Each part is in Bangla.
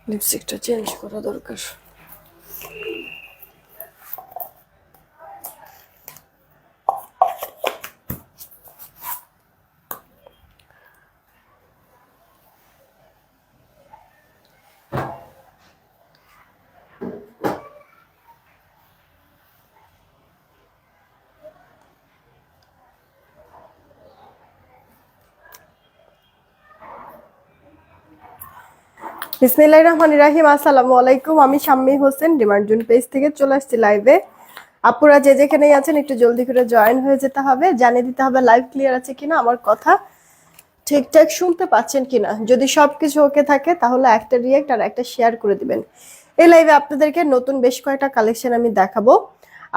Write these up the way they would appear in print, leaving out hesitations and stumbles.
লিপস্টিকটা চেঞ্জ করা দরকার। বিসমিল্লাহির রহমানির রহিম। আসসালামু আলাইকুম। আমি Shammi Hossain demand zone page থেকে চলে আসছি লাইভে। আপুরা যে যেখানেই আছেন একটু জলদি করে জয়েন হয়ে যেতে হবে, জানিয়ে দিতে হবে লাইভ ক্লিয়ার আছে কিনা, আমার কথা ঠিকঠাক শুনতে পাচ্ছেন কিনা। যদি সবকিছু ওকে থাকে তাহলে একটা রিয়েক্ট আর একটা শেয়ার করে দিবেন। এই লাইভে আপনাদেরকে নতুন বেশ কয়েকটা কালেকশন আমি দেখাবো,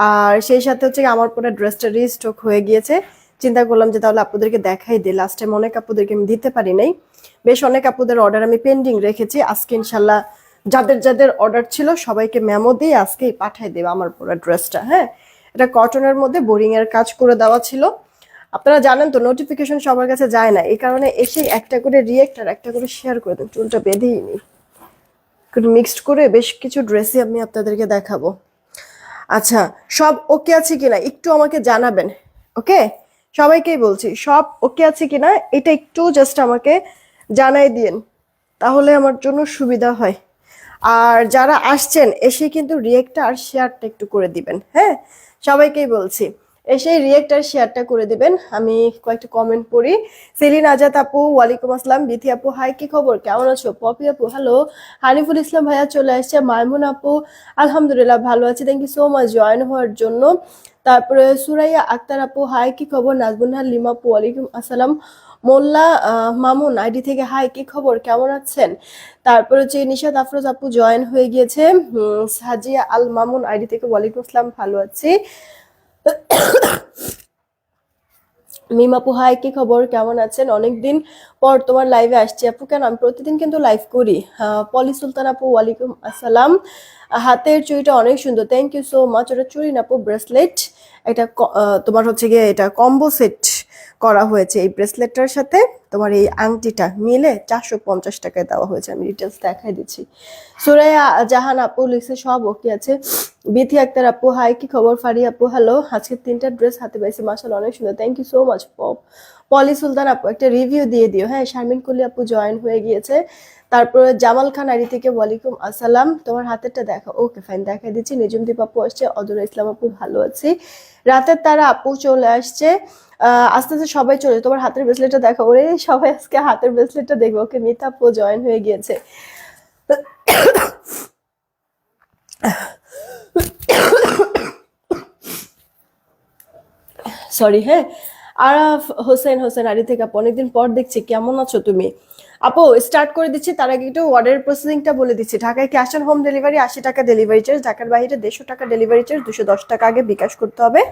আর সেই সাথে হচ্ছে আমার পরে ড্রেসটা রিস্টক হয়ে গিয়েছে। চিন্তা করলাম যে তাহলে আপনাদেরকে দেখাই দিই। লাস্ট টাইম অনেক আপুদেরকে আমি দিতে পারি নাই, বেশ অনেক আপুদের অর্ডার আমি পেন্ডিং রেখেছি। আজকে ইনশাল্লাহ যাদের যাদের অর্ডার ছিল সবাইকে মেমো দিয়ে আজকেই পাঠিয়ে দেবো আমার পুরো ড্রেসটা। হ্যাঁ, এটা কটনের মধ্যে বোরিং এর কাজ করে দেওয়া ছিল। আপনারা জানেন তো নোটিফিকেশন সবার কাছে যায় না, এই কারণে এসে একটা করে রিয়েক্ট আর একটা করে শেয়ার করে দেন। চুলটা বেঁধেই নি, মিক্সড করে বেশ কিছু ড্রেসই আমি আপনাদেরকে দেখাবো। আচ্ছা, সব ওকে আছে কিনা একটু আমাকে জানাবেন। ওকে, সবাইকেই বলছি সব ওকে আছে কিনা এটা একটু জাস্ট আমাকে জানাই দিন, তাহলে আমার জন্য সুবিধা হয়। আর যারা আসছেন এসে কিন্তু রিয়েক্টটা আর শেয়ারটা একটু করে দিবেন। হ্যাঁ, সবাইকেই বলছি এসে রিয়েক্ট আর শেয়ারটা করে দিবেন। আমি কয়েকটা কমেন্ট পড়ি। সেলিন আজাদ আপু ওয়ালাইকুম আসসালাম। বিথি আপু হাই, কি খবর, কেমন আছো? পপি আপু হ্যালো। হানিফুল ইসলাম ভাইয়া চলে আসছে। মাইমুন আপু আলহামদুলিল্লাহ ভালো আছি, thank you so much join হওয়ার জন্য। তারপরে সুরাইয়া আক্তার আপু হাই, কি খবর? নাজবুন্নাহার লিমা আপু ওয়ালাইকুম আসসালাম। মোল্লা মামুন আইডি থেকে হাই, কি খবর, কেমন আছেন? তারপর হচ্ছে নিশাদ আফরোজ আপু জয়েন হয়ে গিয়েছে। সাজিয়া আল মামুন আইডি থেকে ওয়ালাইকুম আসসালাম, ভালো আছি। মিম আপু হাই, কি খবর, কেমন আছেন? অনেকদিন পর তোমার লাইভে আসছি আপু। কেন, আমি প্রতিদিন কিন্তু লাইভ করি। পলি সুলতান আপু ওয়ালাইকুম আসসালাম। হাতের চুড়িটা অনেক সুন্দর, থ্যাংক ইউ সো মাচ। ওটা চুড়ি না আপু, ব্রেসলেট। এটা তোমার হচ্ছে গিয়ে এটা কম্বো সেট করা হয়েছে। এই ব্রেসলেটটার সাথে তোমার এই আংটিটা মিলে 450 টাকায় দেওয়া হয়েছে। আমি ডিটেলস দেখাই দিচ্ছি। সুরাইয়া জাহান আপু লিখছে সব ওকে আছে। বিথি আক্তার আপু হাই, কি খবর? ফারি আপু হ্যালো। আজকে 3টা ড্রেস হাতে পাইছি, মাশাআল্লাহ অনেক সুন্দর, থ্যাংক ইউ সো মাচ। পলি সুলতান আপু একটা রিভিউ দিয়ে দিও। হ্যাঁ, শারমিন কুলি আপু জয়েন হয়ে গিয়েছে। তারপরে জামাল খান আড়ি থেকে ওয়ালাইকুম আসসালাম। তোমার হাতেরটা দেখো, ওকে ফাইন, দেখাই দিচ্ছি। নিজুমদীপ আপু আসছে। অদুরা ইসলাম আপু ভালো আছি। রাতের তারা আপু চলে আসছে। আস্তে আস্তে সবাই চলে, তোমার হাতের ব্রেসলেটটা দেখো। ওরে সবাই আজকে হাতের ব্রেসলেটটা দেখবে। ওকে, মিতা আপু জয়েন হয়ে গিয়েছে। সরি। হ্যাঁ, আরাফ হোসেন আরি থেকে আপু অনেকদিন পর দেখছি, কেমন আছো তুমি? আপু স্টার্ট করে দিচ্ছি, তার আগে একটু অর্ডার প্রসেসিংটা বলে দিচ্ছি। ঢাকায় ক্যাশ অন হোম ডেলিভারি 80 টাকা ডেলিভারি চার্জ, ঢাকার বাইরে 150 টাকা ডেলিভারি চার্জ, 210 টাকা আগে বিকাশ করতে হবে,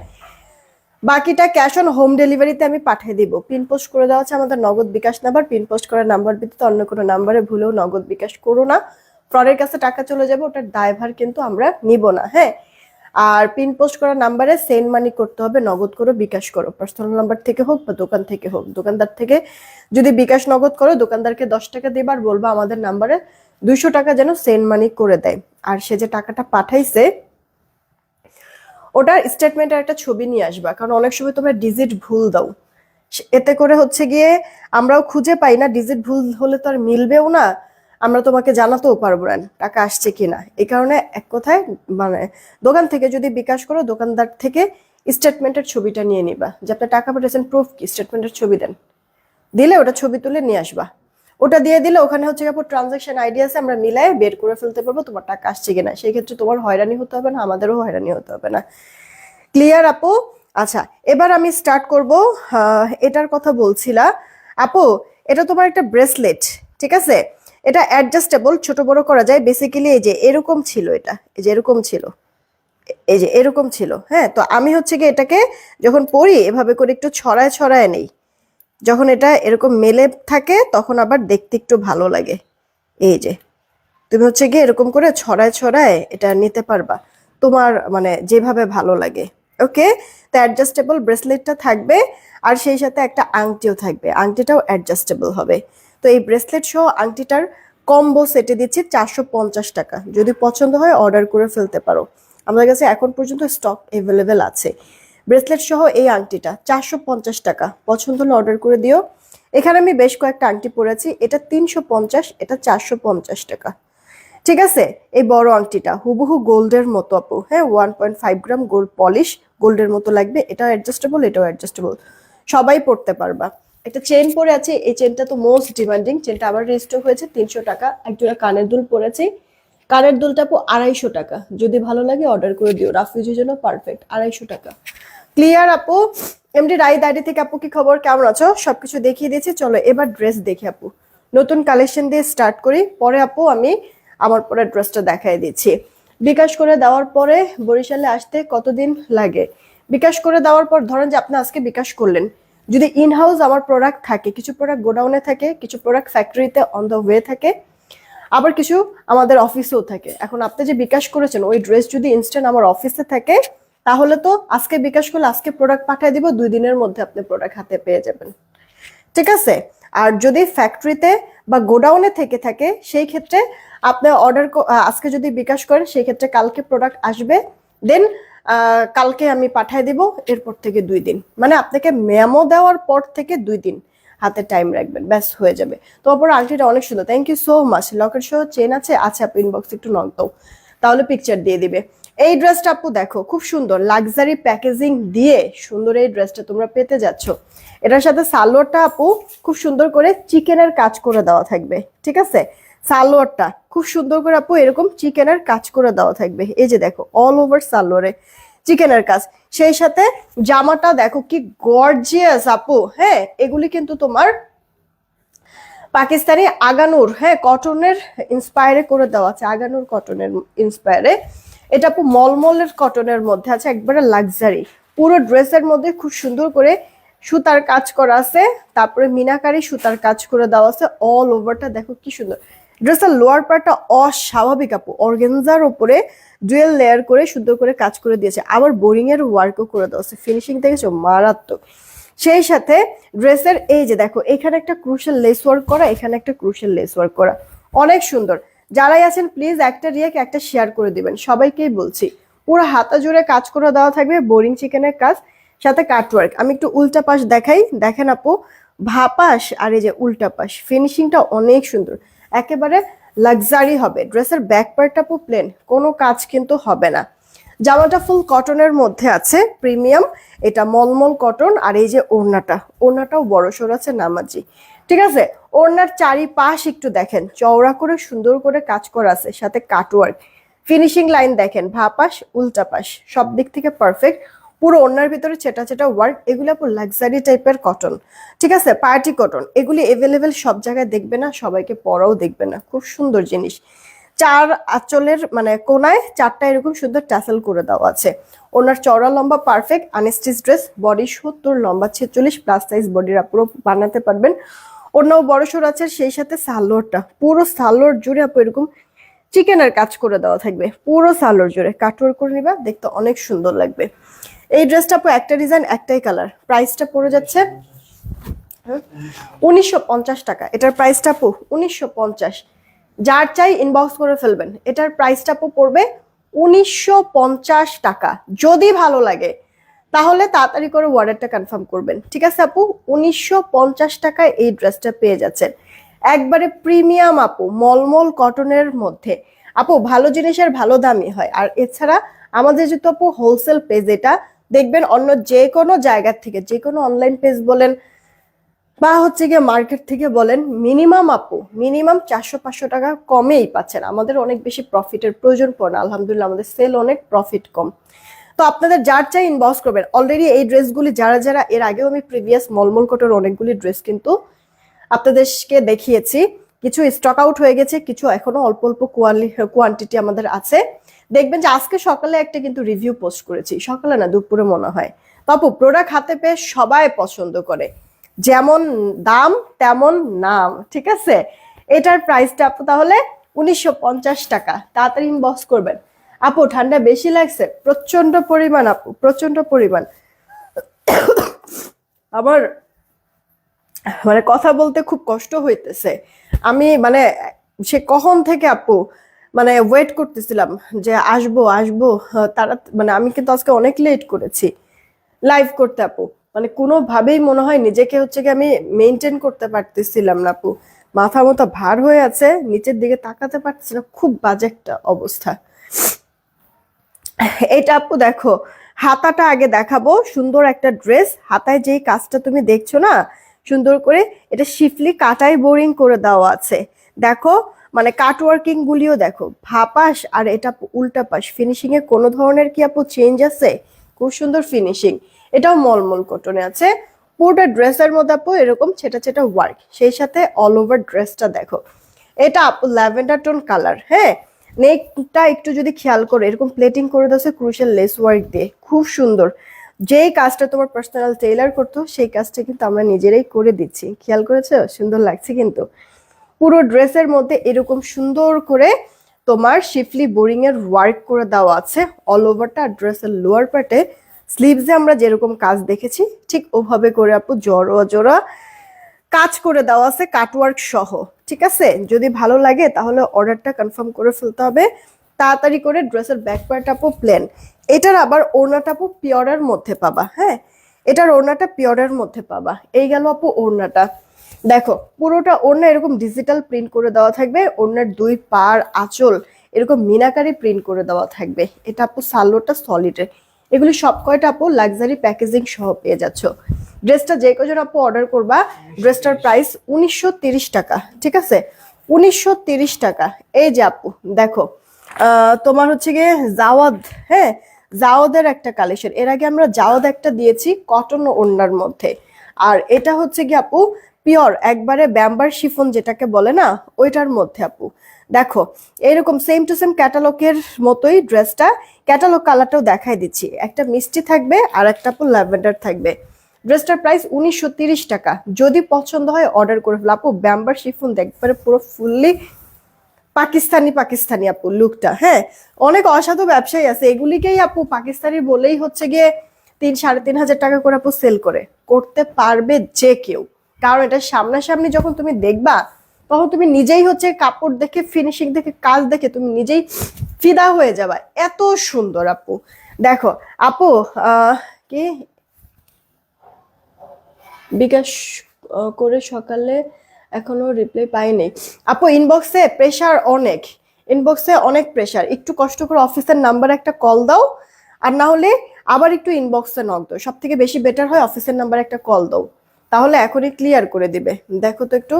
বাকিটা ক্যাশ অন হোম ডেলিভারিতে আমি পাঠিয়ে দিব। পিন পোস্ট করে দেওয়া আছে আমাদের নগদ বিকাশ নাম্বার। পিন পোস্ট করার নাম্বার ব্যতীত অন্য কোনো নাম্বারে ভুলেও নগদ বিকাশ করো না, ফ্রডের কাছে টাকা চলে যাবে, ওটার দায়ভার কিন্তু আমরা নিব না। হ্যাঁ, আর পিন পোস্ট করার নাম্বারে সেন্ড মানি করতে হবে, নগদ করো বিকাশ করো, পার্সোনাল নাম্বার থেকে হোক বা দোকান থেকে হোক। দোকানদার থেকে যদি বিকাশ নগদ করো, দোকানদারকে 10 টাকা দেবার বলবা আমাদের নাম্বারে 200 টাকা যেন সেন্ড মানি করে দেয়। আর সে যে টাকাটা পাঠাইছে ওটার স্টেটমেন্টের একটা ছবি নিয়ে আসবা, কারণ অনেক সময় তোমরা ডিজিট ভুল দাও, এতে করে হচ্ছে গিয়ে আমরাও খুঁজে পাই না। ডিজিট ভুল হলে তো আর মিলবেও না, আমরা তোমাকে জানাতেও পারবো না টাকা আসছে কিনা। এই কারণে এক কথায় মানে দোকান থেকে যদি বিকাশ করো, দোকানদার থেকে স্টেটমেন্টের ছবিটা নিয়ে নিবা, যে আপনার টাকা পাঠিয়েছেন, প্রুফ কি, স্টেটমেন্টের ছবি দেন, দিলে ওটা ছবি তুলে নিয়ে আসবা। ওটা দিয়ে দিলে ওখানে হচ্ছে আপনার ট্রানজাকশন আইডি আছে, আমরা মিলাই বের করে ফেলতে পারবো তোমার টাকা আসছে কিনা। সেই ক্ষেত্রে তোমার হয়রানি হতে হবে না, আমাদেরও হয়রানি হতে হবে না। ক্লিয়ার আপু? আচ্ছা, এবার আমি স্টার্ট করব। এটার কথা বলছিলা আপু, এটা তোমার একটা ব্রেসলেট, ঠিক আছে? এটা অ্যাডজাস্টেবল, ছোট বড় করা যায়। বেসিক্যালি এই যে এরকম ছিল, এটা এই যে এরকম ছিল, এই যে এরকম ছিল। হ্যাঁ, তো আমি হচ্ছে কি এটাকে যখন পরি এভাবে করে একটু ছড়ায় ছড়ায় নেই, যখন এটা এরকম মেলে থাকে তখন আবার দেখতে একটু ভালো লাগে। এই যে তুমি হচ্ছে গিয়ে এরকম করে ছড়ায় ছড়ায় এটা নিতে পারবা, তোমার মানে যেভাবে ভালো লাগে। ওকে, তো অ্যাডজাস্টেবল ব্রেসলেটটা থাকবে আর সেই সাথে একটা আংটিও থাকবে, আংটিটাও অ্যাডজাস্টেবল হবে। তো এই ব্রেসলেট সহ আংটিটার কম্বো সেটে দিচ্ছি 450 টাকা। যদি পছন্দ হয় অর্ডার করে ফেলতে পারো, আমাদের কাছে এখন পর্যন্ত স্টক অ্যাভেলেবেল আছে। ব্রেসলেট সহ এই আংটিটা 450 টাকা, পছন্দ হলে অর্ডার করে দিও। এখানে আমি বেশ কয়েকটা আংটি পরেছি, এটা 350, এটা 450 টাকা। ঠিক আছে, এই বড় আংটিটা হুবহু গোল্ডের মতো আপু, হ্যাঁ 1.5 গ্রাম গোল্ড পলিশ, গোল্ডের মতো লাগবে। এটা অ্যাডজাস্টেবল, এটাও অ্যাডজাস্টেবল, সবাই পড়তে পারবা। একটা চেন পরে আছে, এই চেনটা তো মোস্ট ডিমান্ডিং, চেনটা আবার রিস্টক হয়েছে 300 টাকা। একজোড়া কানের দুল পরেছি, কানের দুলটা আপু 250 টাকা। যদি ভালো লাগে অর্ডার করে দিও, রাফিজের জন্য পারফেক্ট, 250 টাকা। ক্লিয়ার আপু? এমডি রাইড আইডি থেকে আপু কি খবর, কেমন আছো? সবকিছু দেখিয়ে দিয়েছি, চলো এবার ড্রেস দেখি আপু। নতুন কালেকশন দিয়ে স্টার্ট করি, পরে আপু আমি আমার পরে ড্রেসটা দেখাই দিচ্ছি। বিকাশ করে দেওয়ার পরে বরিশালে আসতে কতদিন লাগে? বিকাশ করে দেওয়ার পর ধরেন যে আপনি আজকে বিকাশ করলেন, যদি ইন হাউস আমার প্রোডাক্ট থাকে, কিছু প্রোডাক্ট গোডাউনে থাকে, কিছু প্রোডাক্ট ফ্যাক্টরিতে অন দ্য ওয়ে থাকে, আবার কিছু আমাদের অফিসেও থাকে। এখন আপনি যে বিকাশ করেছেন ওই ড্রেস যদি ইনস্ট্যান্ট আমার অফিসে থাকে, তাহলে তো আজকে বিকাশ করলে আজকে প্রোডাক্ট পাঠিয়ে দিব, 2 দিনের মধ্যে আপনি প্রোডাক্ট হাতে পেয়ে যাবেন। ঠিক আছে? আর যদি ফ্যাক্টরিতে বা গোডাউনে থেকে থাকে, সেই ক্ষেত্রে আপনি অর্ডার আজকে যদি বিকাশ করেন, সেই ক্ষেত্রে কালকে প্রোডাক্ট আসবে, দেন কালকে আমি পাঠিয়ে দিব, এরপর থেকে 2 দিন, মানে আপনাকে মেমো দেওয়ার পর থেকে 2 দিন হাতে টাইম রাখবেন, ব্যাস হয়ে যাবে। তো অপর আংটিটা অনেক সুন্দর, thank you so much. Locket সহ চেন আছে, আচ্ছা আপু ইনবক্স একটু নক দাও, তাহলে পিকচার দিয়ে দিবে। এই ড্রেসটা আপু দেখো খুব সুন্দর, লাক্সারি প্যাকেজিং দিয়ে সুন্দর এই ড্রেসটা তোমরা পেতে যাচ্ছ। এটার সাথে সালোয়ারটা আপু খুব সুন্দর করে চিকেনের কাজ করে দেওয়া থাকবে। ঠিক আছে, সালোয়ারটা খুব সুন্দর করে আপু এরকম চিকেনের কাজ করে দেওয়া থাকবে, এই যে দেখো অল ওভার সালোয়ারে চিকেনের কাজ। সেই সাথে জামাটা দেখো কি গর্জিয়াস আপু, হ্যাঁ এগুলি কিন্তু তোমার পাকিস্তানি আগানুর, হ্যাঁ কটনের ইন্সপায়ারে করে দেওয়া আছে, আগানুর কটনের ইন্সপায়ারে। এটা আপু মলমলের কটনের মধ্যে আছে, একবারে লাক্সারি। পুরো ড্রেসের মধ্যে খুব সুন্দর করে সুতার কাজ করা আছে, তারপরে মিনাকারি সুতার কাজ করে দেওয়া আছে অল ওভারটা, দেখো কি সুন্দর। ড্রেসের লোয়ার পার্টটা অস্বাভাবিক আপু, অর্গানজার উপরে ডুয়েল লেয়ার করে সুন্দর করে কাজ করে দিয়েছে, আবার বোরিং এর ওয়ার্কও করে দেওয়া আছে, ফিনিশিং দেখেছো মারাত্মক। সেই সাথে ড্রেসের এই যে দেখো এখানে একটা ক্রুশাল লেস ওয়ার্ক করা, এখানে একটা ক্রুশাল লেস ওয়ার্ক করা, অনেক সুন্দর। যারাই আছেন প্লিজ একটা রিয়েক্ট একটা শেয়ার করে দিবেন, সবাইকেই বলছি। পুরো হাতা জুড়ে কাজ করে দেওয়া থাকবে, বোরিং চিকেনের কাজ, সাথে কাটওয়ার্ক। আমি একটু উল্টা পাশ দেখাই, দেখেন আপু ভাপাস আর এই যে উল্টা পাশ, ফিনিশিংটা অনেক সুন্দর, একেবারে লাক্সারি হবে। ড্রেসের ব্যাক পার্টটা আপু প্লেন, কোনো কাজ কিন্তু হবে না। জামাটা ফুল কটনের মধ্যে আছে, প্রিমিয়াম, এটা মলমল কটন। আর এই যে ওড়নাটা, ওড়নাটাও বড় সড় আছে, নামাজি। ঠিক আছে, ওড়নার চারিপাশ একটু দেখেন, চওড়া করে সুন্দর করে কাজ করা আছে, সাথে কাটওয়ার্ক, ফিনিশিং লাইন দেখেন, ভাপাস উল্টা পাশ, সব দিক থেকে পারফেক্ট। পুরো ওড়নার ভিতরে চেটা চেটা ওয়ার্ক, এগুলো পুরো লাক্সারি টাইপের কটন। ঠিক আছে, পার্টি কটন, এগুলি এভেলেবেল সব জায়গায় দেখবে না, সবাইকে পরাও দেখবে না, খুব সুন্দর জিনিস। 4 আঁচলের মানে কোনায় 4টা এরকম সুন্দর ট্যাসেল করে দেওয়া আছে। ওনার চওড়া লম্বা পারফেক্ট আনস্টিচ ড্রেস, বডি 70, লম্বা 46, প্লাস সাইজ বডির আপুরো বানাতে পারবেন। ওনাও বড় সড় আছে, সেই সাথে সালোয়ারটা পুরো সালোয়ার জুড়ে আপু এরকম চিকেনের কাজ করে দেওয়া থাকবে, পুরো সালোয়ার জুড়ে কাটওয়ার্ক করে নিবা, দেখতে অনেক সুন্দর লাগবে। এই ড্রেসটা আপু একটা ডিজাইন একটাই কালার, প্রাইসটা পড়ে যাচ্ছে 1950 টাকা। এটার প্রাইসটা আপু 1950, যার চাই ইনবক্স করে ফেলবেন। এটার প্রাইসটা আপু পড়বে 1950 টাকা। যদি ভালো লাগে তাহলে তাড়াতাড়ি করে অর্ডারটা কনফার্ম করবেন। ঠিক আছে আপু, 1950 টাকায় এই ড্রেসটা পেয়ে যাচ্ছেন, একবারে প্রিমিয়াম আপু, মলমল কটনের মধ্যে। আপু ভালো জিনিসের ভালো দামই হয়। আর এছাড়া আমাদের যেহেতু আপু হোলসেল পেজ, এটা দেখবেন অন্য যে কোনো জায়গার থেকে, যে কোনো অনলাইন পেজ বলেন বা হচ্ছে গিয়ে মার্কেট থেকে বলেন, মিনিমাম আপু মিনিমাম 400-500 টাকা কমেই পাচ্ছেন। আমাদের অনেক বেশি প্রফিটের প্রয়োজন পড়ে না, আলহামদুলিল্লাহ আমাদের সেল অনেক, প্রফিট কম। তো আপনাদের যার চাই ইনবক্স করবেন। অলরেডি এই ড্রেসগুলি যারা যারা এর আগেও আমি প্রিভিয়াস মলমল কোটের অনেকগুলি ড্রেস কিন্তু আপনাদেরকে দেখিয়েছি, কিছু স্টক আউট হয়ে গেছে, কিছু এখনো অল্প অল্প কোয়ান্টিটি আমাদের আছে। দেখবেন যে আজকে সকালে একটা কিন্তু রিভিউ পোস্ট করেছি, সকালে না দুপুরে মনে হয়। তো আপু প্রোডাক্ট হাতে পেয়ে সবাই পছন্দ করে, যেমন দাম তেমন নাম। ঠিক আছে, এটার প্রাইসটা আপু তাহলে 1950 টাকা, তাড়াতাড়ি ইনবক্স করবেন। আপু ঠান্ডা বেশি লাগছে? প্রচন্ড পরিমাণ আপু, প্রচন্ড পরিমাণ। আমার মানে কথা বলতে খুব কষ্ট হইতেছে। আমি মানে সে কখন থেকে আপু মানে ওয়েট করতেছিলাম যে আসবো আসবো। তারা মানে আমি কিন্তু আজকে অনেক লেট করেছি লাইভ করতে আপু। মানে কোনোভাবেই মনে হয় নিজেকে হচ্ছে কি আমি মেনটেন করতে পারতেছিলাম না আপু। মাথা মতো ভার হয়ে আছে, নিচের দিকে তাকাতে পারতেছি না, খুব বাজে একটা অবস্থা। এটা আপু দেখো, হাতাটা আগে দেখাবো। সুন্দর একটা ড্রেস, হাতায় যেই কাজটা তুমি দেখছো না সুন্দর করে, এটা শিফলি কাটাই বোরিং করে দেওয়া আছে। দেখো মানে কাট ওয়ার্কিং গুলিও দেখো, ভাপাস আর এটা উল্টা পাশ। ফিনিশিং এ কোনো ধরনের কি আপু চেঞ্জ আছে? খুব সুন্দর ফিনিশিং। এটাও মলমল কটনে আছে। পুরোটা ড্রেসের মধ্যে আপু এরকম ছেটা ছেটা ওয়ার্ক, সেই সাথে অল ওভার ড্রেসটা দেখো। এটা আপু ল্যাভেন্ডার টোন কালার। হ্যাঁ, নেকটা একটু যদি খেয়াল করো, এরকম প্লেটিং করে দিয়েছে ক্রুশিয়াল লেস ওয়ার্ক দিয়ে, খুব সুন্দর। যেই কাজটা তোমার পার্সোনাল টেইলার করতো সেই কাজটা কিন্তু আমরা নিজেরাই করে দিচ্ছি। খেয়াল করেছো? সুন্দর লাগছে কিন্তু। পুরো ড্রেসের মধ্যে এরকম সুন্দর করে তোমার শিফলি বোরিং এর ওয়ার্ক করে দেওয়া আছে অল ওভারটা। ড্রেসের লোয়ার পার্টে স্লিভসে আমরা যেরকম কাজ দেখেছি ঠিক ওভাবে করে আপু জোড়া জোড়া কাজ করে দেওয়া আছে কাটওয়ার্ক সহ। ঠিক আছে, যদি ভালো লাগে তাহলে অর্ডারটা কনফার্ম করে ফেলতে হবে তাড়াতাড়ি করে। ড্রেসের ব্যাক পার্ট আপু প্লেন। এটার আবার ওড়নাটা আপু পিওরের মধ্যে পাবা। হ্যাঁ, এটার ওড়নাটা পিওরের মধ্যে পাবা। এই গেল আপু ওড়নাটা। দেখো পুরোটা ওড়না এরকম ডিজিটাল প্রিন্ট করে দেওয়া থাকবে। ওড়নার দুই পার আঁচল এরকম মিনাকারি প্রিন্ট করে দেওয়া থাকবে। এটা আপু সালোয়ারটা সলিডের। এগুলি সব কয়টা আপু লাক্সারি প্যাকেজিং সহ পেয়ে যাচ্ছ। ড্রেসটা যে কজন আপু অর্ডার করবা, ড্রেসটার প্রাইস 1930 টাকা। ঠিক আছে, 1930 টাকা। এই যে আপু দেখো, তোমার হচ্ছে গিয়ে জাওয়াদ। হ্যাঁ, জাওয়াদের একটা কালেকশন, এর আগে আমরা জাওয়াদ একটা দিয়েছি কটন ওড়নার মধ্যে। আর এটা হচ্ছে কি আপু পিওর একবারে ব্যাম্বার শিফন যেটাকে বলে না, ওইটার মধ্যে আপু দেখো এরকম সেম টু সেম ক্যাটালগের মতোই ড্রেসটা। ক্যাটালগ কালারটাও দেখাই দিচ্ছি, একটা মিষ্টি থাকবে আর একটা আপু ল্যাভেন্ডার থাকবে। ড্রেসটার প্রাইস 1930 টাকা। যদি পছন্দ হয় অর্ডার করে ফেলো আপু। ব্যাম্বার শিফন দেখবারে পুরো ফুললি পাকিস্তানি পাকিস্তানি আপু লুকটা। হ্যাঁ, অনেক অসাধু ব্যবসায়ী আছে, এগুলিকেই আপু পাকিস্তানি বলেই হচ্ছে গিয়ে 3-3.5 হাজার টাকা করে আপু সেল করতে পারবে যে কেউ। কারণ এটা সামনাসামনি যখন তুমি দেখবা তখন তুমি নিজেই হচ্ছে কাপড় দেখে ফিনিশিং দেখে কাজ দেখে তুমি নিজেই ফিদা হয়ে যাবা, এত সুন্দর আপু। দেখো আপু কি বিকাশ করে সকালে এখনো রিপ্লাই পাইনি আপু। ইনবক্সে প্রেশার অনেক, ইনবক্সে অনেক প্রেশার। একটু কষ্ট করে অফিসের নাম্বার একটা কল দাও, আর না হলে আবার একটু ইনবক্সে নক দাও। সব থেকে বেশি বেটার হয় অফিসের নাম্বার একটা কল দাও, তাহলে এখনই ক্লিয়ার করে দিবে। দেখো তো একটু,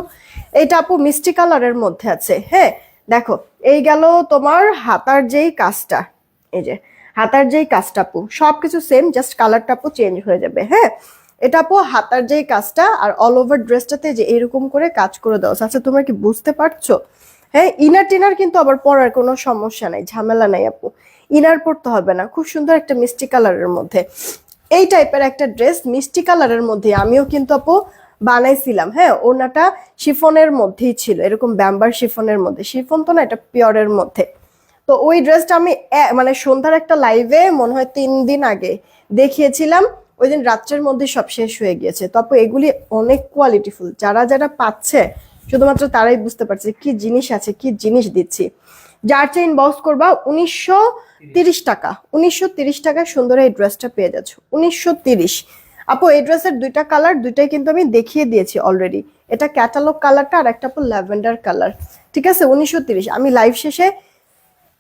এইটা আপু মিষ্টি কালারের মধ্যে আছে। হ্যাঁ দেখো, এই গেল তোমার হাতার যেই কাজটা। এই যে হাতার যেই কাজটা আপু সবকিছু সেম, জাস্ট কালারটা আপু চেঞ্জ হয়ে যাবে। হ্যাঁ, এটা আপু হাতার যেই কাজটা, আর অল ওভার ড্রেসটাতে যে এরকম করে কাজ করে দাও। আচ্ছা তোমরা কি বুঝতে পারছো? হ্যাঁ, ইনার টিনার কিন্তু আবার পরার কোনো সমস্যা নাই, ঝামেলা নাই আপু। ইনার পরতে হবে না। খুব সুন্দর একটা মিষ্টি কালারের মধ্যে এই টাইপের একটা ড্রেস, মিষ্টি কালারের মধ্যে আমিও কিন্তু আপু বানাইছিলাম। হ্যাঁ, ওনাটা শিফনের মধ্যেই ছিল, এরকম ব্যাম্বার শিফনের মধ্যে। শিফন তো না, এটা পিওরের মধ্যে। তো ওই ড্রেসটা আমি মানে সন্ধ্যার একটা লাইভে মনে হয় 3 দিন আগে দেখিয়েছিলাম। ওই দিন রাত্রের মধ্যে সব শেষ হয়ে গিয়েছে। তো আপু এগুলি অনেক কোয়ালিটিফুল, যারা যারা পাচ্ছে শুধুমাত্র তারাই বুঝতে পারছে কি জিনিস আছে, কি জিনিস দিচ্ছি। যার চেয়ে ইনবক্স করবা 1930 টাকা। 1930 টাকায় সুন্দর এই ড্রেসটা পেয়ে যাচ্ছ, 1930। আপু এই ড্রেসের দুইটা কালার, দুইটাই কিন্তু আমি দেখিয়ে দিয়েছি অলরেডি। এটা ক্যাটালগ কালারটা আর একটা আপু ল্যাভেন্ডার কালার। ঠিক আছে, 1930। আমি লাইভ শেষে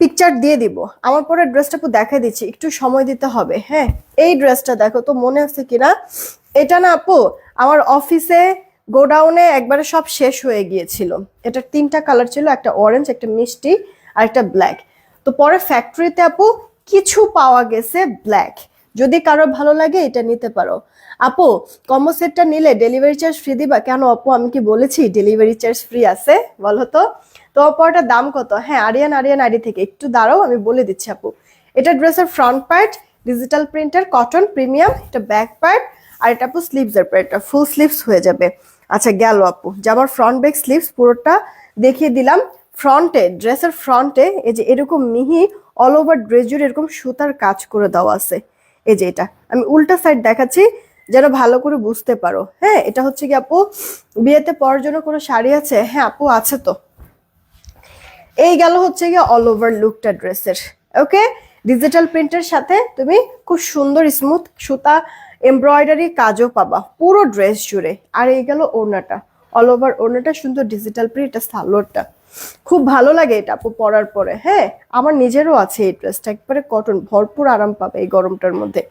পিকচার দিয়ে দিব। আমার পরে ড্রেসটা একটু দেখাই দিচ্ছি, একটু সময় দিতে হবে। হ্যাঁ, এই ড্রেসটা দেখো তো মনে আছে কিনা। এটা না আপু আমার অফিসে গোডাউনে একবারে সব শেষ হয়ে গিয়েছিল। এটার 3টা কালার ছিল, একটা অরেঞ্জ, একটা মিষ্টি আর একটা ব্ল্যাক। তো পরে ফ্যাক্টরিতে আপু কিছু পাওয়া গেছে ব্ল্যাক। যদি কারো ভালো লাগে এটা নিতে পারো আপু। কম্বো সেটটা নিলে ডেলিভারি চার্জ ফ্রি দিবা কেন আপু? আমি কি বলেছি ডেলিভারি চার্জ ফ্রি আছে? বলো তো। তো পরটার দাম কত? হ্যাঁ, আরিয়ান আইডি থেকে একটু দাঁড়াও, আমি বলে দিচ্ছি আপু। এটা ড্রেসের front part digital printer cotton premium, এটা ব্যাক পার্ট, আর এটা আপু স্লিভসের পার্ট, এটা ফুল স্লিভস হয়ে যাবে। আচ্ছা গেল আপু, জামার ফ্রন্ট ব্যাক স্লিভস পুরোটা দেখিয়ে দিলাম। ফ্রন্টে, ড্রেসের ফ্রন্টে এই যে এরকম মিহি অল ওভার ড্রেস জুড়ে এরকম সুতার কাজ করে দেওয়া আছে। এই যে এটা আমি উল্টা সাইড দেখাচ্ছি যেন ভালো করে বুঝতে পারো। হ্যাঁ, এটা হচ্ছে কি আপু বিয়েতে পরার জন্য কোনো শাড়ি আছে? হ্যাঁ আপু আছে তো। এই গেল হচ্ছে গিয়ে অল ওভার লুকটা ড্রেসের। ওকে, ডিজিটাল প্রিন্টের সাথে তুমি খুব সুন্দর স্মুথ সুতা এমব্রয়ডারি কাজও পাবা পুরো ড্রেস জুড়ে। আর এই গেল ওড়নাটা, অল ওভার ওড়নাটা সুন্দর ডিজিটাল প্রিন্ট, এটা সালোয়ারটা খুব ভালো লাগে এটা আপু পরার পরে। হ্যাঁ, আমার নিজেরও আছে এই ড্রেসটা, একবারে কটন, ভরপুর আরাম পাবে এই গরমটার মধ্যে।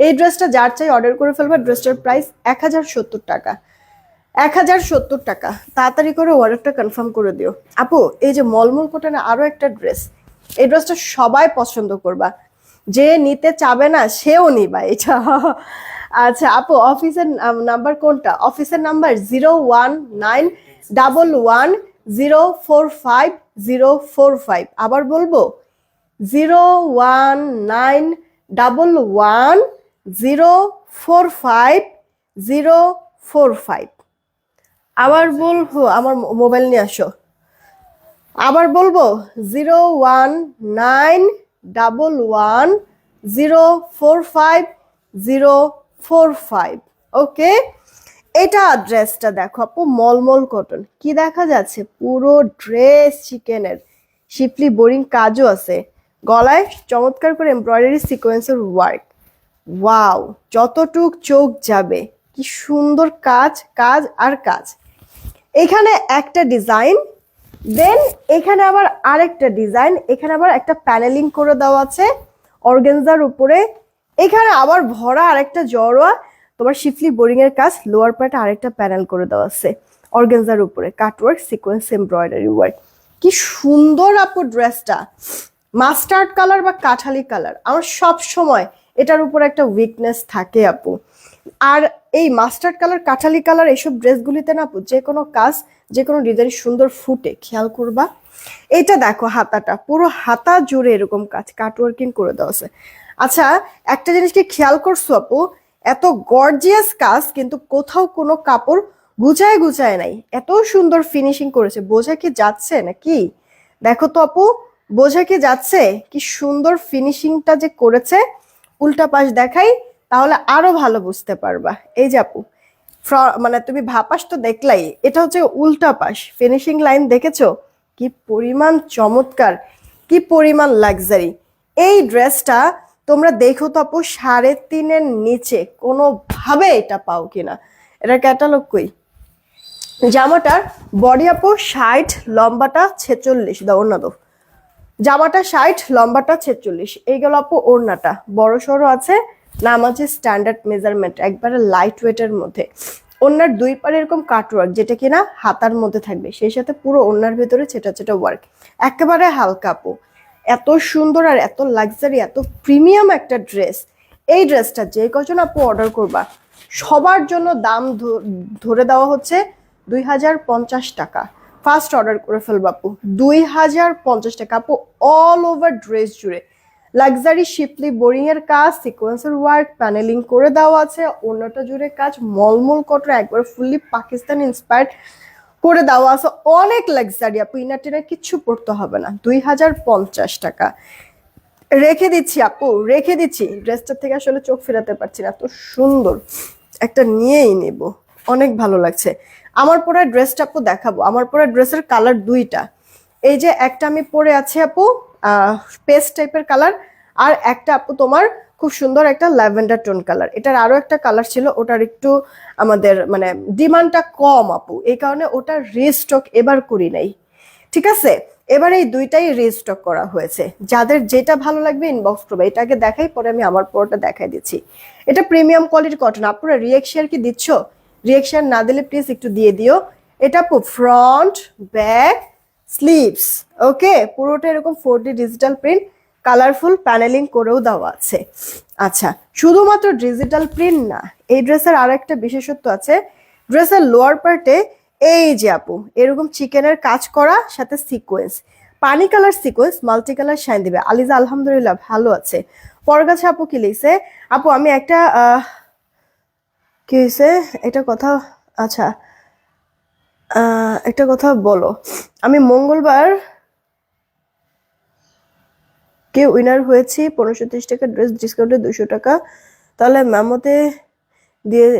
এই ড্রেসটা যার চাই অর্ডার করে ফেলবা। ড্রেসটার প্রাইস 1070 টাকা, 1070 টাকা। তাড়াতাড়ি করে অর্ডারটা কনফার্ম করে দিও আপু। এই যে মলমল কটনে আরো একটা ড্রেস, এই ড্রেসটা সবাই পছন্দ করবা, যে নিতে চাবে না সেও নিবা এটা। আচ্ছা আপু, অফিসের নাম্বার কোনটা? অফিসের নাম্বার 01911045045। আবার বলবো 01911045045। আবার বলবো, আমার মোবাইল নিয়ে আসো। আবার বলবো 01911045045। ওকে, এটা ড্রেসটা দেখো আপু, মলমল কটন, কি দেখা যাচ্ছে পুরো ড্রেস চিকেনের শিপলি বোরিং কাজও আছে, গলায় চমৎকার করে এমব্রয়ডারি সিকোয়েন্সের ওয়ার্ক। ওয়াও, যতটুক চোখ যাবে কি সুন্দর কাজ, কাজ আর কাজ। এখানে একটা ডিজাইন, দেন এখানে আবার আরেকটা ডিজাইন, এখানে আবার একটা প্যানেলিং করে দেওয়া আছে অর্গানজার উপরে। এখানে আবার ভরা আরেকটা জড়োয়া তোমার শিফলি বোরিং এর কাজ, লোয়ার পার্টে আরেকটা প্যানেল করে দেওয়া আছে অর্গানজার উপরে, কাটওয়ার্ক সিকোয়েন্স এমব্রয়ডারি ওয়ার্ক। কি সুন্দর আপু ড্রেসটা, মাস্টার্ড কালার বা কাঠালি কালার, আমার সব সময় এটার উপর একটা উইকনেস থাকে আপু। আর এই মাস্টার্ড কালার কাঠালি কালার এইসব ড্রেসগুলিতে না আপু যে কোনো কাজ, যে কোনো ডিজাইন সুন্দর ফুটে, খেয়াল করবা। এইটা দেখো হাতাটা, পুরো হাতা জুড়ে এরকম কাজ কাটওয়ার্কিং করে দেওয়া আছে। আচ্ছা, একটা জিনিস কি খেয়াল করছো আপু, এত গর্জিয়াস কাজ কিন্তু কোথাও কোনো কাপড় গুছায় গুছায় নাই, এত সুন্দর ফিনিশিং করেছে। বোঝা কি যাচ্ছে নাকি? দেখো তো আপু, বোঝা কি যাচ্ছে কি সুন্দর ফিনিশিংটা যে করেছে? উল্টা পাশ দেখাই তাহলে আরো ভালো বুঝতে পারবা। এই যে আপু, মানে তুমি ভাপাস তো দেখলাই, এটা হচ্ছে উল্টা পাশ, ফিনিশিং লাইন দেখেছো কি পরিমাণ চমৎকার, কি পরিমাণ লাক্সারি। এই ড্রেসটা তোমরা দেখো তো আপু, 3.5-এর নিচে কোনোভাবে এটা পাও কিনা। এটা ক্যাটালগ কই? জামাটার বডি আপু 60, লম্বাটা 46, দাও ওড়না দাও। জামাটা 60, লম্বাটা 46। এই গেল আপু ওড়নাটা, বড় সড়ো আছে, নাম আছে স্ট্যান্ডার্ড মেজারমেন্ট, একবারে লাইট ওয়েটের মধ্যে। ওড়নার দুই পারে এরকম কাটওয়ার্ক, যেটা কিনা হাতার মধ্যে থাকবে, সেই সাথে পুরো ওড়নার ভেতরে ছেটা ছেটা ওয়ার্ক, একেবারে হালকা আপু। এত সুন্দর আর এত লাক্সারি, এত প্রিমিয়াম একটা ড্রেস। এই ড্রেসটা যে কজন আপু অর্ডার করবা সবার জন্য দাম ধরে দেওয়া হচ্ছে 2050 টাকা। ফার্স্ট অর্ডার করে ফেলবো আপু, 2050 টাকা আপু, অল ওভার ড্রেস জুড়ে লাক্সারি শিপলি বোরিং এর কাজ, সিকোয়েন্সের ওয়ার্ক, প্যানেলিং করে দেওয়া আছে, অন্যটা জুড়ে কাজ, মলমল কটন, একবার ফুললি পাকিস্তান ইন্সপায়ার্ড করে দেওয়া আছে, অনেক লাক্সারি আপু, ইনার টিনার কিচ্ছু পড়তে হবে না। 2050 টাকা রেখে দিচ্ছি আপু, রেখে দিচ্ছি। ড্রেসটার থেকে আসলে চোখ ফেরাতে পারছি না, এত সুন্দর, একটা নিয়েই নেব, অনেক ভালো লাগছে। আমার পরে ড্রেসটা আপু দেখাবো, আমার পরে ড্রেসের কালার দুইটা। এই যে একটা আমি পরে আছি আপু পেস্ট টাইপের কালার, আর একটা আপু তোমার খুব সুন্দর একটা ল্যাভেন্ডার টোন কালার। এটার আরো একটা কালার ছিল, ওটার একটু আমাদের মানে ডিমান্ডটা কম আপু, এই কারণে ওটা রিস্টক এবার করি নাই। ঠিক আছে, এবার এই দুইটাই রিস্টক করা হয়েছে, যাদের যেটা ভালো লাগবে ইনবক্স করবে। এটাকে দেখাই, পরে আমি আমার পরটা দেখাই দিচ্ছি। এটা প্রিমিয়াম কোয়ালিটির কটন। আপনারা রিয়েকশন কি দিচ্ছ? রিয়েকশন না দিলে প্লিজ একটু দিয়ে দিও। এটা ফ্রন্ট, ব্যাক, স্লিভস, ওকে, পুরোটা এরকম 4D digital print, colourful panelling করেও দেওয়া আছে। আচ্ছা, শুধুমাত্র ডিজিটাল প্রিন্ট না, এই ড্রেসের আর একটা বিশেষত্ব আছে। ড্রেসের লোয়ার পার্টে এই যে আপু এরকম চিকেনের কাজ করা, সাথে সিকোয়েন্স, পানি colour sequence, multi colour shine দিবে। আলিজা আলহামদুলিল্লাহ ভালো আছে। পর কাছে আপু কি লিখছে? আপু আমি একটা কি হয়েছে এটা কথা, আচ্ছা একটা কথা বলো। আমি মঙ্গলবার আজকে উইনার হয়েছি 1530 টাকা ড্রেস, ডিসকাউন্টে 200 টাকা। তাহলে মেমোতে দিয়ে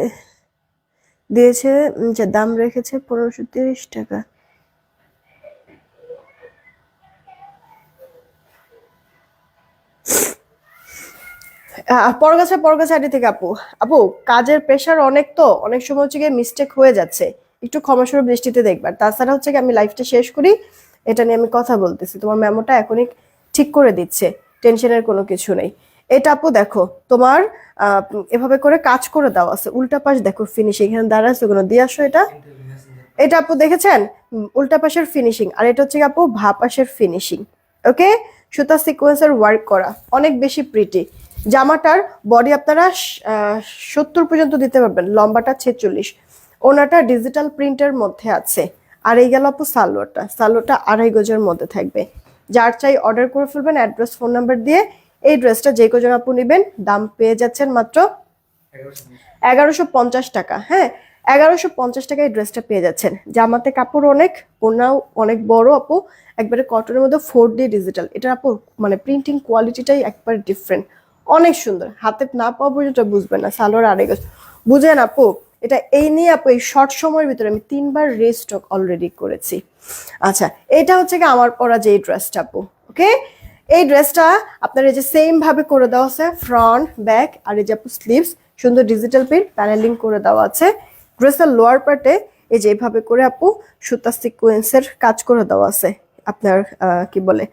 দিয়েছে যে দাম রেখেছে 1530 টাকা। পরগাছা আইডি থেকে আপু। আপু কাজের প্রেশার অনেক, তো অনেক সময় হচ্ছে গিয়ে মিস্টেক হয়ে যাচ্ছে, একটু ক্ষমাসুর দৃষ্টিতে দেখবার। তাছাড়া হচ্ছে কি আমি লাইফটা শেষ করি এটা নিয়ে আমি কথা বলতেছি, তোমার মেমোটা এখনই ঠিক করে দিচ্ছে, টেনশনের কোনো কিছু নেই। এটা আপু দেখো তোমার এভাবে করে কাজ করে দেওয়া আছে, উল্টা পাশ দেখো ফিনিশিং, এখানে দাঁড়া আছে কোনো দিয়ে আসো। এটা এটা আপু দেখেছেন উল্টা পাশের ফিনিশিং, আর এটা হচ্ছে আপু ভা পাশের ফিনিশিং। ওকে, সুতা সিকোয়েন্সের ওয়ার্ক করা, অনেক বেশি প্রিটি। জামাটার বডি আপনারা 70 পর্যন্ত দিতে পারবেন, লম্বাটা 46, ওনাটা ডিজিটাল প্রিন্টের মধ্যে আছে। আর এই গেল আপু সালোয়ারটা, সালোয়ারটা 2.5 গজের মধ্যে থাকবে। যার চাই অর্ডার করে ফেলবেন অ্যাড্রেস ফোন নাম্বার দিয়ে। এই ড্রেসটা যে কজন আপু নেবেন দাম পেয়ে যাচ্ছেন মাত্র 1150 টাকা। হ্যাঁ, 1150 টাকায় ড্রেসটা পেয়ে যাচ্ছেন। জামাতে কাপড় অনেক, ওনাও অনেক বড় আপু, একবারে কটনের মধ্যে 4D ডিজিটাল। এটা আপু মানে প্রিন্টিং কোয়ালিটিটাই একবারে ডিফারেন্ট, অনেক সুন্দর। হাতে না পাওয়া পর্যন্ত বুঝবেন না। সালোয়ার 2.5 গজ, বুঝেন আপু? এটা এই নিয়ে আপু এই শর্ট সময়ের ভিতরে আমি 3বার রিস্টক অলরেডি করেছি। আচ্ছা, এটা হচ্ছে কি আমার পরা যে ড্রেসটা আপু। ওকে, এই ড্রেসটা আপনার এই যে সেম ভাবে করে দেওয়া আছে, ফ্রন্ট ব্যাক, আর এই যে আপু স্লিভস সুন্দর ডিজিটাল প্রিন্ট প্যানেলিং করে দেওয়া আছে। ড্রেসের লোয়ার পার্টে এই যে এইভাবে করে আপু সুতা সিকোয়েন্সের কাজ করে দেওয়া আছে, আপনার কি বলে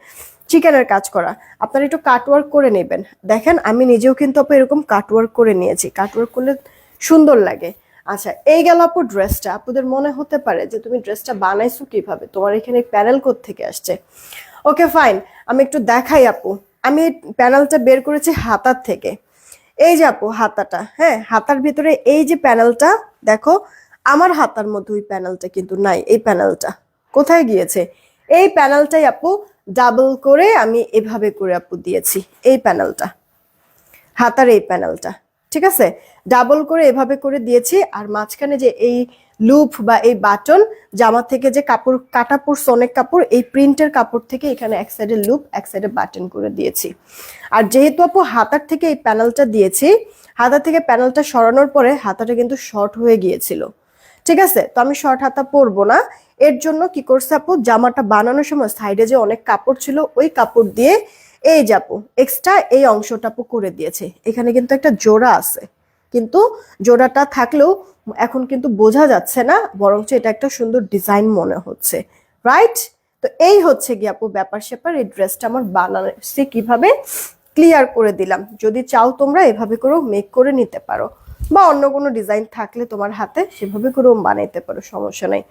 চিকেনের কাজ করা। আপনারা একটু কাটওয়ার্ক করে নেবেন। দেখেন আমি নিজেও কিন্তু আপু এরকম কাটওয়ার্ক করে নিয়েছি, কাটওয়ার্ক করলে সুন্দর লাগে। আচ্ছা, এই গেল আপু ড্রেসটা। আপুদের মনে হতে পারে যে তুমি ড্রেসটা বানাইছো কিভাবে, তোমার এখানে প্যানেল কোথা থেকে আসছে। ওকে ফাইন, আমি একটু দেখাই আপু। আমি প্যানেলটা বের করেছি হাতার থেকে। এই যে আপু হাতাটা, হ্যাঁ হাতার ভিতরে এই যে প্যানেলটা দেখো, আমার হাতার মধ্যে ওই প্যানেলটা কিন্তু নাই। এই প্যানেলটা কোথায় গিয়েছে? এই প্যানেলটাই আপু ডাবল করে আমি এভাবে করে আপু দিয়েছি। এই প্যানেলটা হাতার এই প্যানেলটা, ঠিক আছে, ডাবল করে এভাবে করে দিয়েছি। আর মাঝখানে যে এই লুপ বা এই বাটন, জামা থেকে যে কাপড় কাটা পড়ছে অনেক কাপড়, এই প্রিন্টের কাপড় থেকে এখানে এক সাইডে লুপ এক সাইডে বাটন করে দিয়েছি। আর যেহেতু আপু হাতার থেকে এই প্যানেলটা দিয়েছি, হাতা থেকে প্যানেলটা সরানোর পরে হাতাটা কিন্তু শর্ট হয়ে গিয়েছিল, ঠিক আছে। তো আমি শর্ট হাতা পরবো না, এর জন্য কি করছে আপু, জামাটা বানানোর সময় সাইডে যে অনেক কাপড় ছিল ওই কাপড় দিয়ে এই যে আপু এক্সট্রা এই অংশটা আপু করে দিয়েছে। এখানে কিন্তু একটা জোড়া আছে, কিন্তু জোড়াটা থাকলেও এখন কিন্তু বোঝা যাচ্ছে না, বরঞ্চ এটা একটা সুন্দর ডিজাইন মনে হচ্ছে, রাইট? তো এই হচ্ছে গিয়ে আপু ব্যাপার স্যাপার। এই ড্রেসটা আমার বানাচ্ছি কিভাবে ক্লিয়ার করে দিলাম। যদি চাও তোমরা এভাবে করেও মেক করে নিতে পারো, বা অন্য কোনো ডিজাইন থাকলে তোমার হাতে সেভাবে করেও বানাইতে পারো, সমস্যা নাই।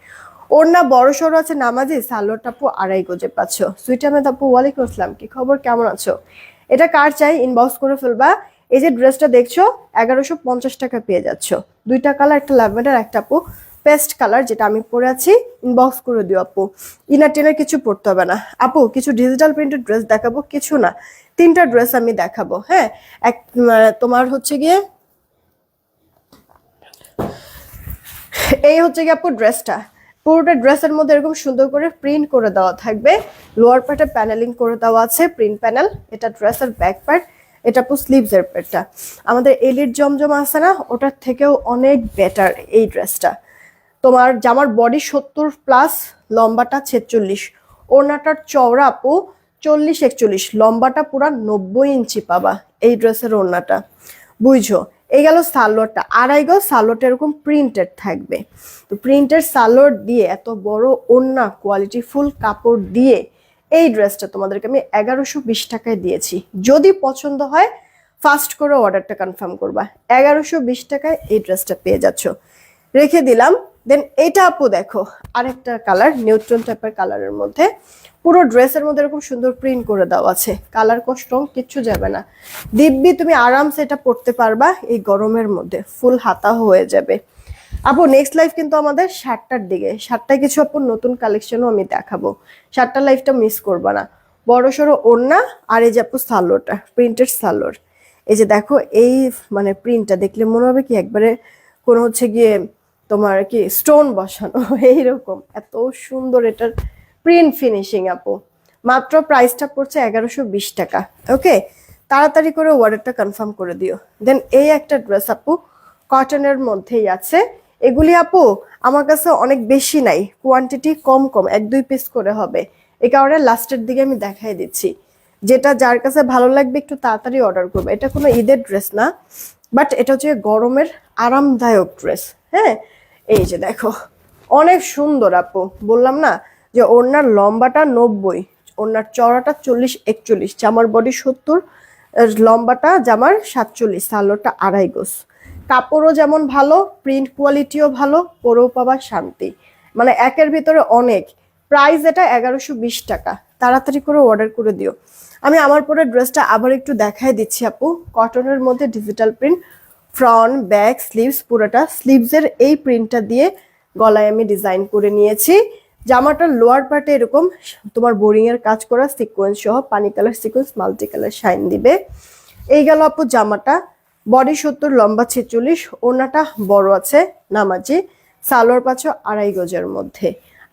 ওড়না বড় সড়ো আছে নামাজি, সালোয়ারটা আপু 2.5 গজে পাচ্ছ। সুইট আহমেদ আপু ওয়ালাইকুম আসসালাম, কি খবর, কেমন আছো? এটা কার চাই ইনবক্স করে ফেলবা। এই যে ড্রেসটা দেখছো 1150 টাকা পেয়ে যাচ্ছ। দুইটা কালার, একটা ল্যাভেন্ডার, একটা আপু পেস্ট কালার, যেটা আমি পরে আছি। ইনবক্স করে দিও আপু, ইনার টিনার কিছু পড়তে হবে না আপু। কিছু ডিজিটাল প্রিন্টেড ড্রেস দেখাবো, কিছু না 3টা ড্রেস আমি দেখাবো। হ্যাঁ, এক তোমার হচ্ছে গিয়ে এই হচ্ছে গিয়ে আপু ড্রেসটা, পুরোটা ড্রেসের মধ্যে এরকম সুন্দর করে প্রিন্ট করে দেওয়া থাকবে। লোয়ার পার্টে প্যানেলিং করে দেওয়া আছে, প্রিন্ট প্যানেল। এটা ড্রেসের ব্যাক পার্ট, এটা আপু স্লিভস এর পার্টটা। আমাদের এলিট জমজম আছে না, ওটার থেকেও অনেক বেটার এই ড্রেসটা। তোমার জামার বডি 70+, লম্বাটা 46, ওড়নাটার চওড়া আপু 40-41, লম্বাটা পুরা 90 ইঞ্চি পাবা এই ড্রেসের ওড়নাটা, বুঝছো? এই গেল সালোয়ারটা 2.5 গজ, সালোয়ারটা এরকম প্রিন্টেড থাকবে। তো প্রিন্টেড সালোয়ার দিয়ে এত বড় ওড়না কোয়ালিটি ফুল কাপড় দিয়ে এই ড্রেসটা তোমাদেরকে আমি 1120 টাকায় দিয়েছি। যদি পছন্দ হয় ফাস্ট করে অর্ডারটা কনফার্ম করবা। 1120 টাকায় এই ড্রেসটা পেয়ে যাচ্ছ, রেখে দিলাম। দেন এটা আপু দেখো আরেকটা কালার, নিউট্রন টাইপের কালারের মধ্যে, পুরো ড্রেসের মধ্যে এরকম সুন্দর প্রিন্ট করে দেওয়া আছে। কালার কষ্ট কিচ্ছু যাবে না, দিব্যি তুমি আরামসে এটা পড়তে পারবা এই গরমের মধ্যে, ফুল হাতা হয়ে যাবে। আপু নেক্সট লাইভ কিন্তু আমাদের 7টার দিকে, 7টায় কিছু আপু নতুন কালেকশনও আমি দেখাবো। 7টার লাইভটা মিস করবা না। বড় সড়ো ওড়না, আর এই যে আপু সালোয়ারটা প্রিন্টেড সালোয়ার। এই যে দেখো এই মানে প্রিন্টটা দেখলে মনে হবে কি একবারে কোনো হচ্ছে গিয়ে তোমার কি স্টোন বসানো এইরকম, এত সুন্দর এটার প্রিন্ট ফিনিশিং আপু। মাত্র প্রাইসটা পড়ছে 1120 টাকা। ওকে, তাড়াতাড়ি করে অর্ডারটা কনফার্ম করে দিও। দেন এই একটা ড্রেস আপু কটনের মধ্যেই আছে। এগুলি আপু আমার কাছে অনেক বেশি নাই, কোয়ান্টিটি কম কম, 1-2 পিস করে হবে। এই কারণে লাস্টের দিকে আমি দেখাই দিচ্ছি। যেটা যার কাছে ভালো লাগবে একটু তাড়াতাড়ি অর্ডার করবে। এটা কোনো ঈদের ড্রেস না, বাট এটা হচ্ছে গরমের আরামদায়ক ড্রেস। হ্যাঁ, এই যে দেখো অনেক সুন্দর আপু, বললাম না যে ওড়নার লম্বাটা 90, ওড়নার চওড়াটা 40-41, জামার বডি 70, লম্বাটা জামার 47, সালোয়ারটা 2.5 গজ। কাপড়ও যেমন ভালো, প্রিন্ট কোয়ালিটিও ভালো, পরেও পাবা শান্তি। মানে একের ভিতরে অনেক। প্রাইস এটা 1120 টাকা। তাড়াতাড়ি করে অর্ডার করে দিও। আমি আমার পরে ড্রেসটা আবার একটু দেখাই দিচ্ছি আপু। কটনের মধ্যে digital print, front back sleeves পুরোটা, স্লিভসের এই প্রিন্টটা দিয়ে গলায় আমি ডিজাইন করে নিয়েছি। জামাটার লোয়ার পার্টে এরকম তোমার বোরিং এর কাজ করা সিকোয়েন্স সহ পানি colour sequence multi colour shine দিবে। এই গেল আপু জামাটা। বডি 70, লম্বা 46, ওড়নাটা বড় আছে নামাজি, সালোয়ার পাচ্ছ 2.5 গজের মধ্যে।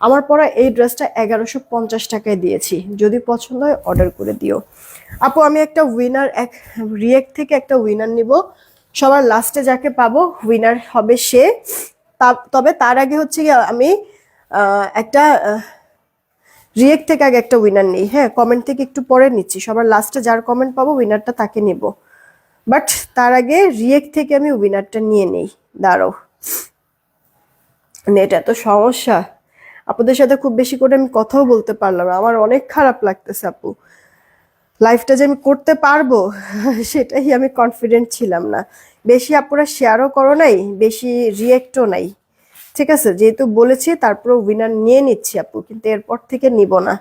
আমার পরা এই ড্রেসটা 1150 টাকায় দিয়েছি। যদি পছন্দ হয় অর্ডার করে দিও আপু। আমি একটা উইনার, এক রিয়েক্ট থেকে একটা উইনার নিব। সবার লাস্টে যাকে পাবো উইনার হবে সে। তবে তার আগে হচ্ছে কি আমি একটা রিয়েক্ট থেকে আগে একটা উইনার নেই। হ্যাঁ, কমেন্ট থেকে একটু পরে নিচ্ছি। সবার লাস্টে যার কমেন্ট পাবো উইনারটা তাকে নিব, বাট তার আগে রিয়েক্ট থেকে আমি উইনারটা নিয়ে নেই। দাঁড়াও, নেট এত সমস্যা, আপনাদের সাথে খুব বেশি করে আমি কথাও বলতে পারলাম না। আমার অনেক খারাপ লাগতেছে আপু। লাইফটা যে আমি করতে পারবো সেটাই আমি কনফিডেন্ট ছিলাম না। বেশি আপুরা শেয়ারও করো নাই, বেশি রিয়েক্টও নাই। ঠিক আছে, যেহেতু বলেছি তারপর উইনার নিয়ে নিচ্ছি আপু, কিন্তু এরপর থেকে নিব না।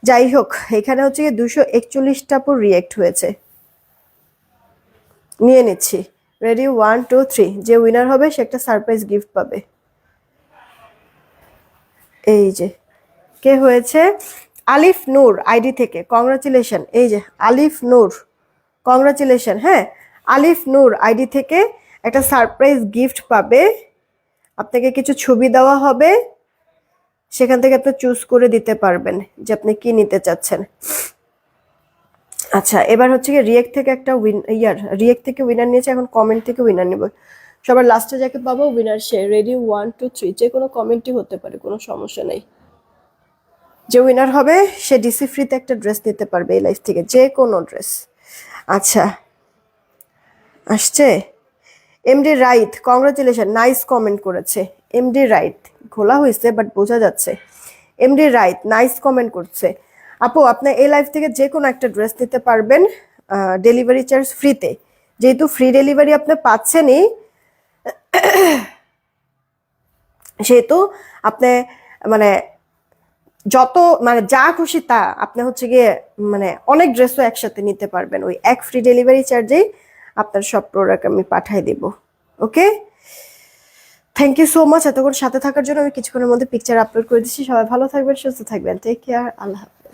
যাই হোক, এখানে হচ্ছে 241টা আপু রিয়েক্ট হয়েছে। নিয়ে নিচ্ছি। রেডি, 1 2 3। যে উইনার হবে সে একটা সারপ্রাইজ গিফট পাবে। এই যে কে হয়েছে, আলিফ নূর আইডি থেকে, কংগ্রাচুলেশন। এই যে আলিফ নূর, কংগ্রাচুলেশন। হ্যাঁ, আলিফ নূর আইডি থেকে একটা সারপ্রাইজ গিফট পাবে। আপনাকে কিছু ছবি দেওয়া হবে, সেখান থেকে আপনি চুজ করে দিতে পারবেন যে আপনি কি নিতে চাচ্ছেন। আচ্ছা, এবার হচ্ছে কি রিয়েক্ট থেকে একটা রিয়েক্ট থেকে উইনার নিয়েছে, এখন কমেন্ট থেকে উইনার নেব। সবার লাস্টে যাকে পাবো উইনার সে। রেডি, 1 2 3। যে কোনো কমেন্টই হতে পারে, কোনো সমস্যা নেই। যে উইনার হবে সে ডিসি ফ্রিতে একটা ড্রেস নিতে পারবে এই লাইফ থেকে, যে কোনো ড্রেস। আচ্ছা, আসছে MD right, congratulation, nice comment করেছে এমডি রাইট। খোলা হয়েছে বাট বোঝা যাচ্ছে। এমডি রাইট নাইস কমেন্ট করছে। আপু আপনি এই লাইফ থেকে যে কোনো একটা ড্রেস নিতে পারবেন ডেলিভারি চার্জ ফ্রিতে। যেহেতু ফ্রি ডেলিভারি আপনি পাচ্ছেনই, সেহেতু আপনি মানে যত মানে যা খুশি তা আপনি হচ্ছে গিয়ে মানে অনেক ড্রেসও একসাথে নিতে পারবেন ওই এক ফ্রি ডেলিভারি চার্জেই। আপনার সব প্রোডাক্ট আমি পাঠিয়ে দেব। ওকে, থ্যাংক ইউ সো মাচ এতক্ষণ সাথে থাকার জন্য। আমি কিছুক্ষণের মধ্যে পিকচার আপলোড করে দিচ্ছি। সবাই ভালো থাকবেন, সুস্থ থাকবেন, টেক কেয়ার, আল্লাহ হাফেজ।